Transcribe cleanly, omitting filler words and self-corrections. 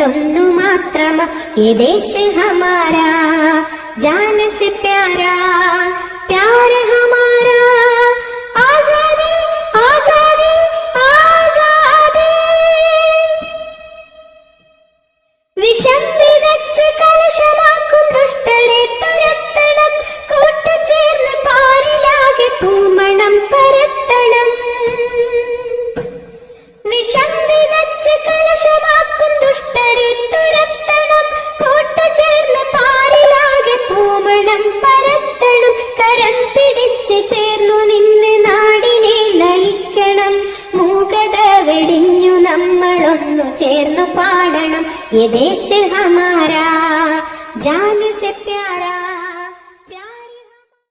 മനസ്സൊന്നു മാത്രമാ ये देश हमारा जान से प्यारा प्यार हमारा आजादी आजादी आजादी विषम विदच्च कलुषमाक्कुം दुष्टരെ തുരത്തണം കൂട്ടുചേർന്ന് പാരിലാകെ പൂമണം പരത്തണം വിഷം വിതച്ച് കലശമാക്കും ദുഷ്ടരെ തുരത്തണം കൂട്ടുചേർന്ന് പാരിലാകെ പൂമണം പരത്തണം കരം പിടിച്ച് ചേർന്നു നിന്ന് നാടിനെ നയിക്കണം മൂകത വെടിഞ്ഞു നമ്മളൊന്നു ചേർന്നു പാടണം ये देश हमारा जान से प्यारा